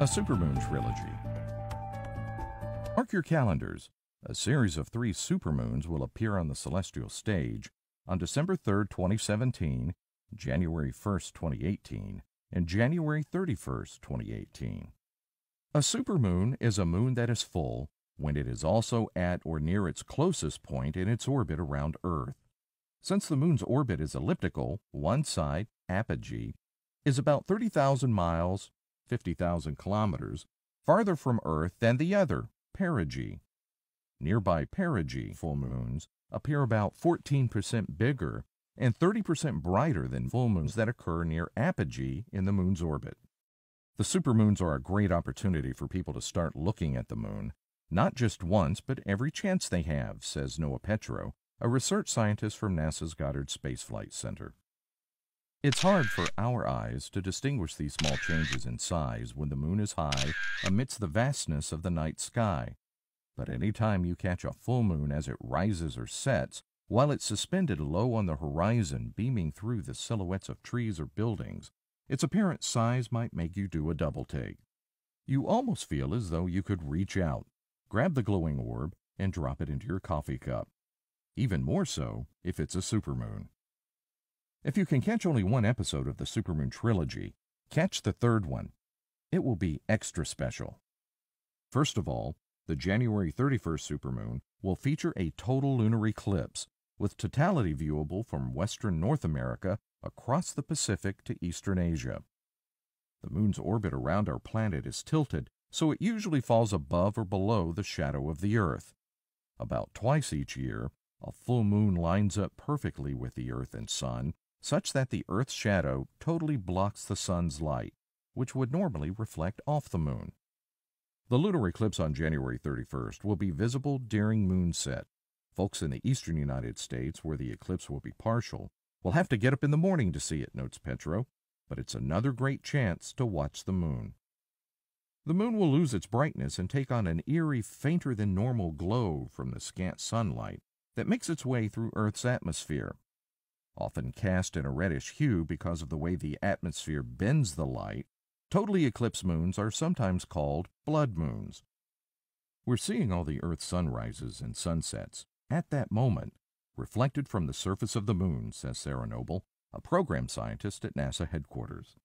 A Supermoon Trilogy. Mark your calendars. A series of 3 supermoons will appear on the celestial stage on December 3rd, 2017, January 1st, 2018, and January 31st, 2018. A supermoon is a moon that is full when it is also at or near its closest point in its orbit around Earth. Since the moon's orbit is elliptical, one side, apogee, is about 30,000 miles, 50,000 kilometers, farther from Earth than the other, perigee. Nearby perigee full moons appear about 14% bigger and 30% brighter than full moons that occur near apogee in the moon's orbit. The supermoons are a great opportunity for people to start looking at the moon, not just once, but every chance they have, says Noah Petro, a research scientist from NASA's Goddard Space Flight Center. It's hard for our eyes to distinguish these small changes in size when the moon is high amidst the vastness of the night sky. But any time you catch a full moon as it rises or sets, while it's suspended low on the horizon beaming through the silhouettes of trees or buildings, its apparent size might make you do a double take. You almost feel as though you could reach out, grab the glowing orb, and drop it into your coffee cup. Even more so if it's a supermoon. If you can catch only one episode of the Supermoon Trilogy, catch the third one. It will be extra special. First of all, the January 31st supermoon will feature a total lunar eclipse, with totality viewable from western North America across the Pacific to eastern Asia. The moon's orbit around our planet is tilted, so it usually falls above or below the shadow of the Earth. About twice each year, a full moon lines up perfectly with the Earth and Sun, such that the Earth's shadow totally blocks the Sun's light, which would normally reflect off the moon. The lunar eclipse on January 31st will be visible during moonset. Folks in the eastern United States, where the eclipse will be partial, will have to get up in the morning to see it, notes Petro, but it's another great chance to watch the moon. The moon will lose its brightness and take on an eerie, fainter-than-normal glow from the scant sunlight that makes its way through Earth's atmosphere. Often cast in a reddish hue because of the way the atmosphere bends the light, totally eclipsed moons are sometimes called blood moons. We're seeing all the Earth's sunrises and sunsets, at that moment, reflected from the surface of the moon, says Sarah Noble, a program scientist at NASA headquarters.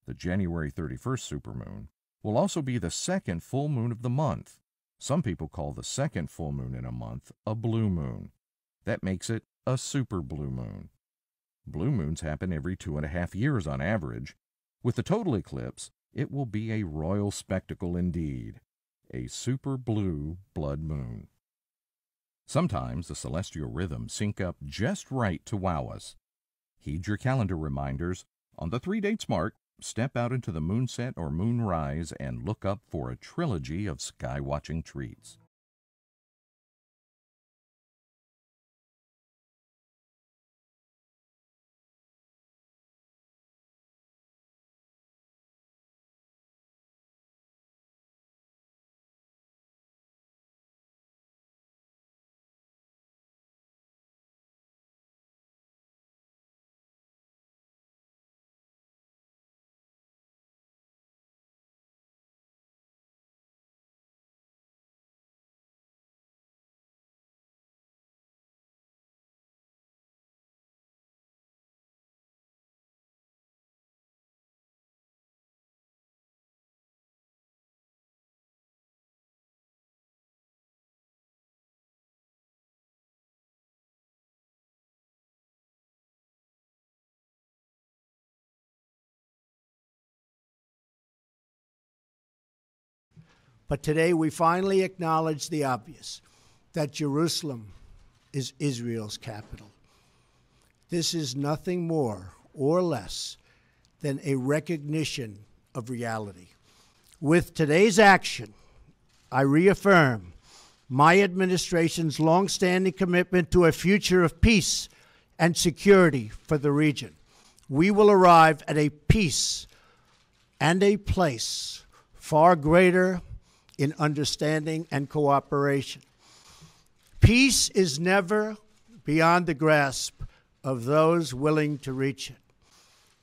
The January 31st supermoon will also be the second full moon of the month. Some people call the second full moon in a month a blue moon. That makes it a super blue moon. Blue moons happen every 2.5 years on average. With the total eclipse, it will be a royal spectacle indeed, a super blue blood moon. Sometimes the celestial rhythms sync up just right to wow us. Heed your calendar reminders. On the 3 dates marked, step out into the moonset or moonrise and look up for a trilogy of sky-watching treats. But today we finally acknowledge the obvious, that Jerusalem is Israel's capital. This is nothing more or less than a recognition of reality. With today's action, I reaffirm my administration's longstanding commitment to a future of peace and security for the region. We will arrive at a peace and a place far greater in understanding and cooperation. Peace is never beyond the grasp of those willing to reach it.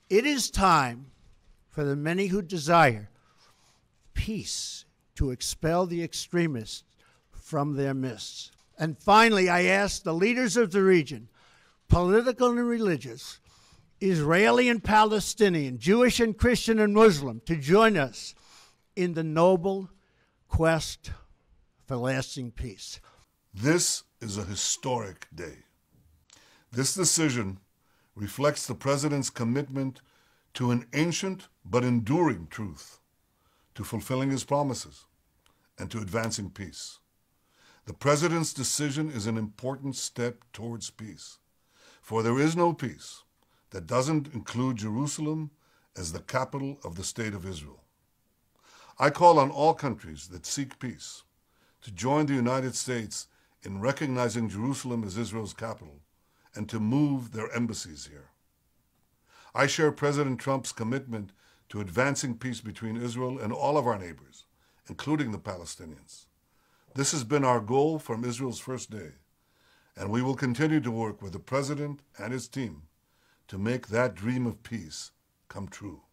It is time for the many who desire peace to expel the extremists from their midst. And finally, I ask the leaders of the region, political and religious, Israeli and Palestinian, Jewish and Christian and Muslim, to join us in the noble quest for lasting peace. This is a historic day. This decision reflects the President's commitment to an ancient but enduring truth, to fulfilling his promises, and to advancing peace. The President's decision is an important step towards peace, for there is no peace that doesn't include Jerusalem as the capital of the State of Israel. I call on all countries that seek peace to join the United States in recognizing Jerusalem as Israel's capital and to move their embassies here. I share President Trump's commitment to advancing peace between Israel and all of our neighbors, including the Palestinians. This has been our goal from Israel's first day, and we will continue to work with the President and his team to make that dream of peace come true.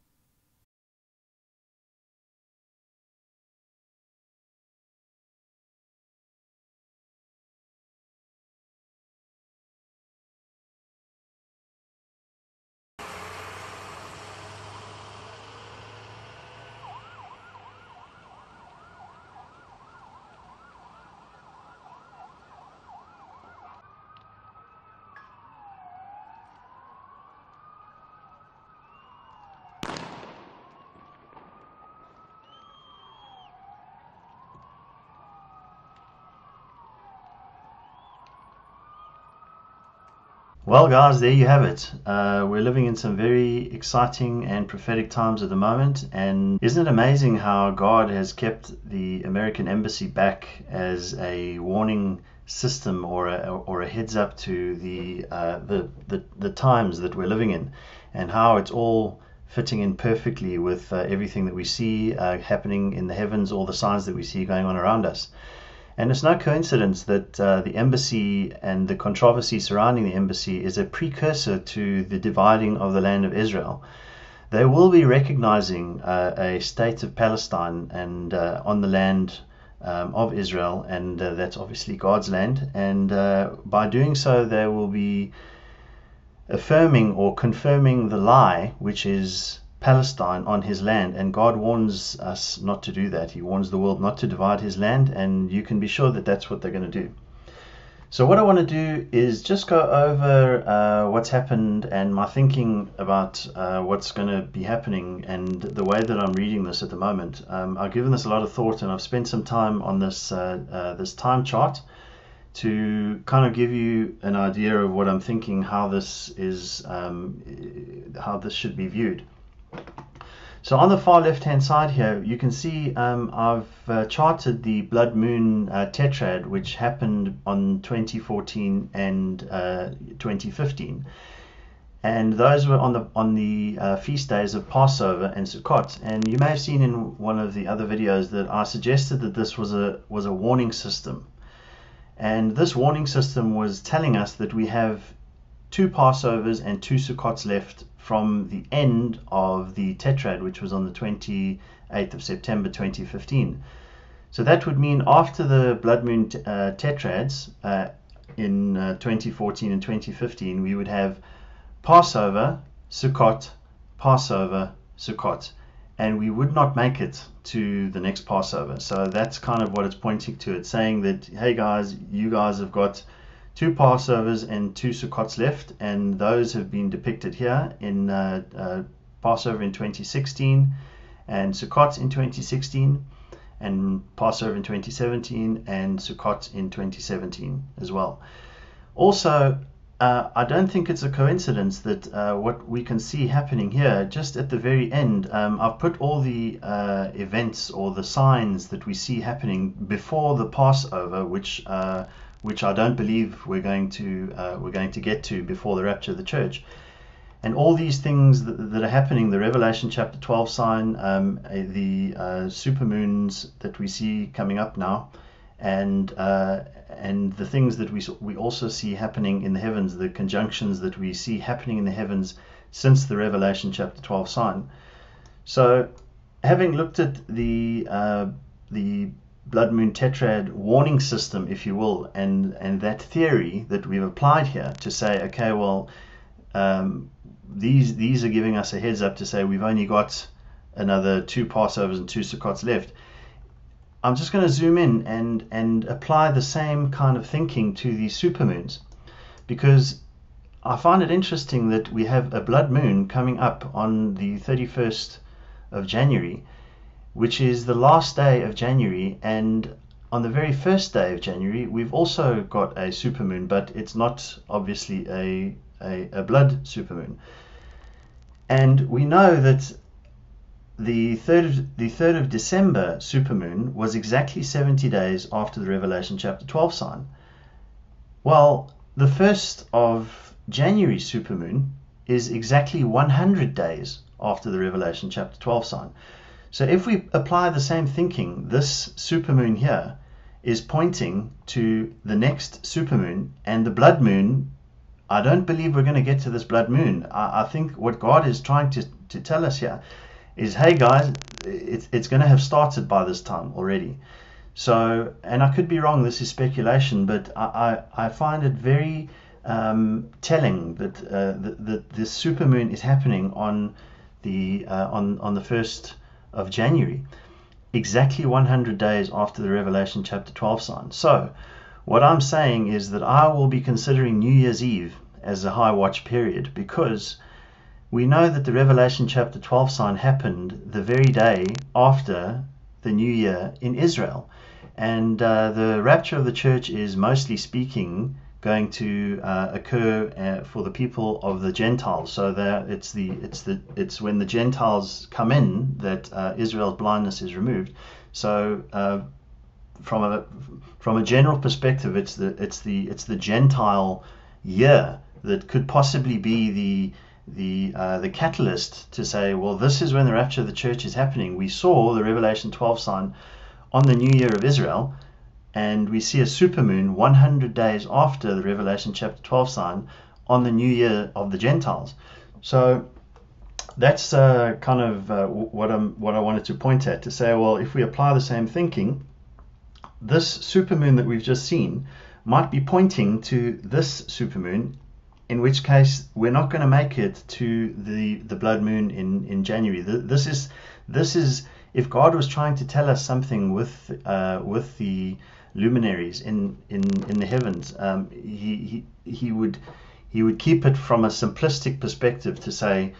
Well, guys, there you have it. We're living in some very exciting and prophetic times at the moment, and isn't it amazing how God has kept the American embassy back as a warning system or a heads up to the times that we're living in, and how it's all fitting in perfectly with everything that we see happening in the heavens, all the signs that we see going on around us. And it's no coincidence that the embassy and the controversy surrounding the embassy is a precursor to the dividing of the land of Israel. They will be recognizing a state of Palestine and on the land of Israel, and that's obviously God's land. And by doing so, they will be affirming or confirming the lie, which is Palestine on his land, and God warns us not to do that. He warns the world not to divide his land, and you can be sure that that's what they're going to do. So what I want to do is just go over what's happened and my thinking about what's going to be happening and the way that I'm reading this at the moment. I've given this a lot of thought, and I've spent some time on this this time chart to kind of give you an idea of what I'm thinking, how this is, how this should be viewed. So on the far left hand side here, you can see I've charted the blood moon Tetrad, which happened on 2014 and 2015, and those were on the feast days of Passover and Sukkot. And you may have seen in one of the other videos that I suggested that this was a warning system, and this warning system was telling us that we have 2 Passovers and 2 Sukkots left from the end of the Tetrad, which was on the 28th of September 2015. So that would mean after the blood moon Tetrads in 2014 and 2015, we would have Passover, Sukkot, Passover, Sukkot, and we would not make it to the next Passover. So that's kind of what it's pointing to. It's saying that, hey guys, you guys have got 2 Passovers and 2 Sukkots left, and those have been depicted here in Passover in 2016 and Sukkot in 2016, and Passover in 2017 and Sukkot in 2017 as well. Also, I don't think it's a coincidence that what we can see happening here just at the very end, I've put all the events or the signs that we see happening before the Passover, which I don't believe we're going to get to before the rapture of the church. And all these things that are happening, the Revelation chapter 12 sign, the supermoons that we see coming up now, and the things that we also see happening in the heavens, the conjunctions that we see happening in the heavens since the Revelation chapter 12 sign. So having looked at the blood moon tetrad warning system, if you will, and that theory that we've applied here to say, okay, well, these are giving us a heads up to say we've only got another 2 Passovers and 2 Sukkots left. I'm just going to zoom in and apply the same kind of thinking to these supermoons, because I find it interesting that we have a blood moon coming up on the 31st of January, which is the last day of January, and on the very first day of January we've also got a supermoon, but it's not obviously a blood supermoon. And we know that the 3rd of December supermoon was exactly 70 days after the Revelation chapter 12 sign. Well, the 1st of January supermoon is exactly 100 days after the Revelation chapter 12 sign. So if we apply the same thinking, this supermoon here is pointing to the next supermoon, and the blood moon, I don't believe we're going to get to this blood moon. I think what God is trying to tell us here is, hey guys, it's going to have started by this time already. So, and I could be wrong, this is speculation, but I find it very telling that that this supermoon is happening on the 1st of January, exactly 100 days after the Revelation chapter 12 sign. So what I'm saying is that I will be considering New Year's Eve as a high watch period, because we know that the Revelation chapter 12 sign happened the very day after the New Year in Israel, and the rapture of the church is, mostly speaking, going to occur for the people of the Gentiles. So that it's when the Gentiles come in that Israel's blindness is removed. So from a general perspective, it's the Gentile year that could possibly be the catalyst to say, well, this is when the rapture of the church is happening. We saw the Revelation 12 sign on the New Year of Israel, and we see a supermoon 100 days after the Revelation chapter 12 sign on the New Year of the Gentiles. So that's kind of what I wanted to point at, to say, well, if we apply the same thinking, this supermoon that we've just seen might be pointing to this supermoon, in which case we're not going to make it to the blood moon in January. This is if God was trying to tell us something with the luminaries in the heavens, he would keep it from a simplistic perspective to say,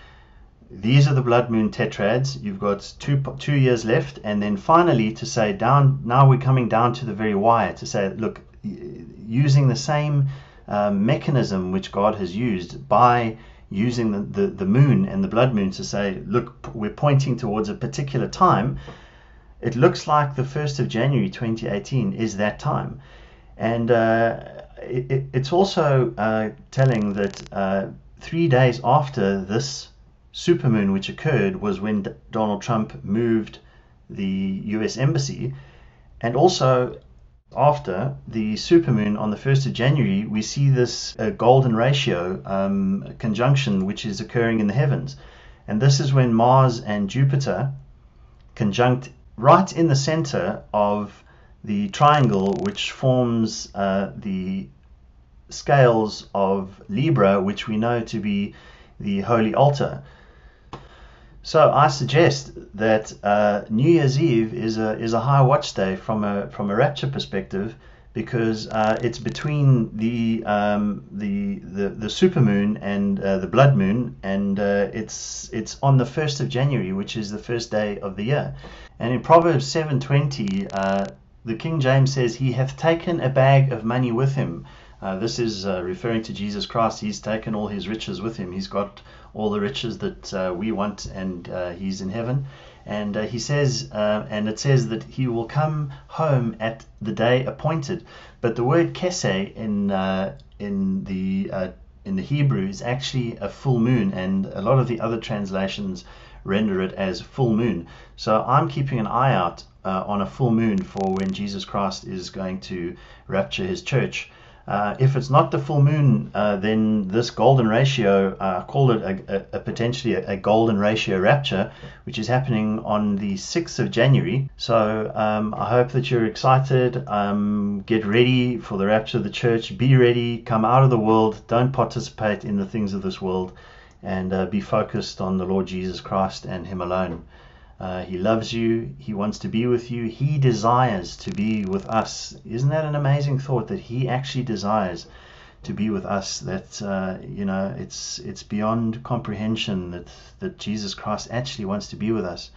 these are the blood moon tetrads, you've got two years left, and then finally to say, now we're coming down to the very wire, to say, look, using the same mechanism which God has used by using the moon and the blood moon to say, look, we're pointing towards a particular time. It looks like the 1st of January 2018 is that time. And it's also telling that 3 days after this supermoon which occurred was when Donald Trump moved the US Embassy. And also after the supermoon on the 1st of January, we see this golden ratio conjunction which is occurring in the heavens. And this is when Mars and Jupiter conjunct right in the center of the triangle which forms the scales of Libra, which we know to be the holy altar. So I suggest that New Year's Eve is a high watch day from a rapture perspective, because it's between the supermoon and the blood moon, and it's on the 1st of January, which is the first day of the year. And in Proverbs 7:20, the King James says, "He hath taken a bag of money with him." This is referring to Jesus Christ. He's taken all his riches with him. He's got all the riches that we want, and he's in heaven. And he says, and it says that he will come home at the day appointed. But the word keseh in the Hebrew is actually a full moon, and a lot of the other translations render it as full moon. So I'm keeping an eye out on a full moon for when Jesus Christ is going to rapture his church. If it's not the full moon, then this golden ratio, I call it potentially a golden ratio rapture, which is happening on the 6th of January. So I hope that you're excited. Get ready for the rapture of the church. Be ready. Come out of the world. Don't participate in the things of this world, and be focused on the Lord Jesus Christ and Him alone. He loves you. He wants to be with you. He desires to be with us. Isn't that an amazing thought, that He actually desires to be with us? That it's beyond comprehension that Jesus Christ actually wants to be with us.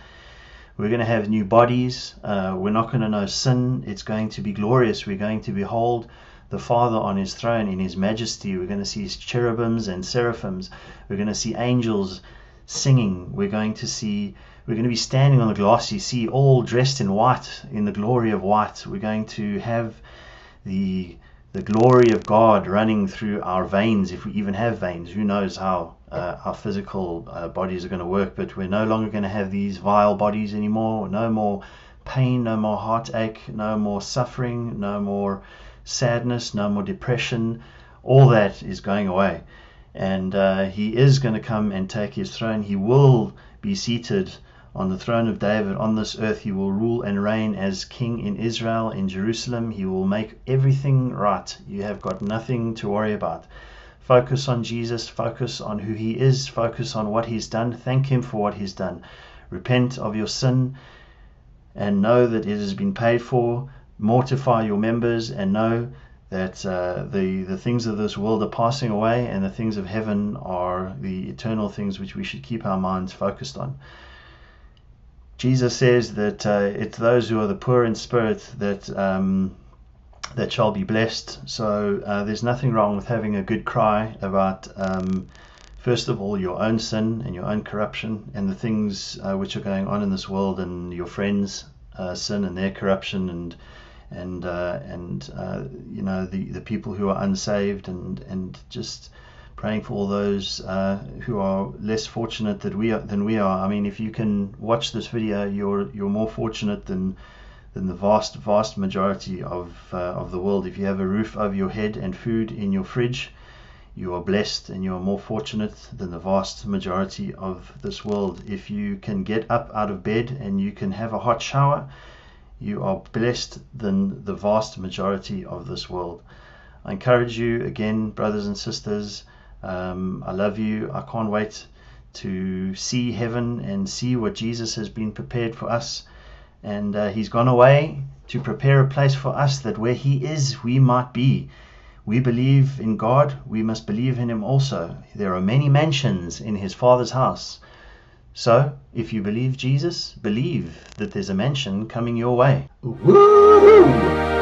We're going to have new bodies. We're not going to know sin. It's going to be glorious. We're going to behold the Father on His throne in His majesty. We're going to see His cherubims and seraphims. We're going to see angels singing. We're going to be standing on the glassy sea, all dressed in white, in the glory of white. We're going to have the glory of God running through our veins, if we even have veins. Who knows how our physical bodies are going to work, but we're no longer going to have these vile bodies anymore. No more pain, no more heartache, no more suffering, no more sadness, no more depression. All that is going away. And He is going to come and take His throne. He will be seated on the throne of David on this earth. He will rule and reign as king in Israel, in Jerusalem. He will make everything right. You have got nothing to worry about. Focus on Jesus. Focus on who He is. Focus on what He's done. Thank Him for what He's done. Repent of your sin and know that it has been paid for. Mortify your members and know that the things of this world are passing away, and the things of heaven are the eternal things which we should keep our minds focused on. Jesus says that it's those who are the poor in spirit that shall be blessed. So there's nothing wrong with having a good cry about, first of all, your own sin and your own corruption, and the things which are going on in this world, and your friends' sin and their corruption, and the people who are unsaved, and just praying for all those who are less fortunate than we are. I mean, if you can watch this video, you're more fortunate than the vast majority of the world. If you have a roof over your head and food in your fridge, you are blessed, and you are more fortunate than the vast majority of this world. If you can get up out of bed and you can have a hot shower, you are blessed than the vast majority of this world. I encourage you again, brothers and sisters. I love you. I can't wait to see heaven and see what Jesus has been prepared for us. And He's gone away to prepare a place for us, that where He is, we might be. We believe in God. We must believe in Him also. There are many mansions in His Father's house. So, if you believe Jesus, believe that there's a mansion coming your way. Woo-hoo!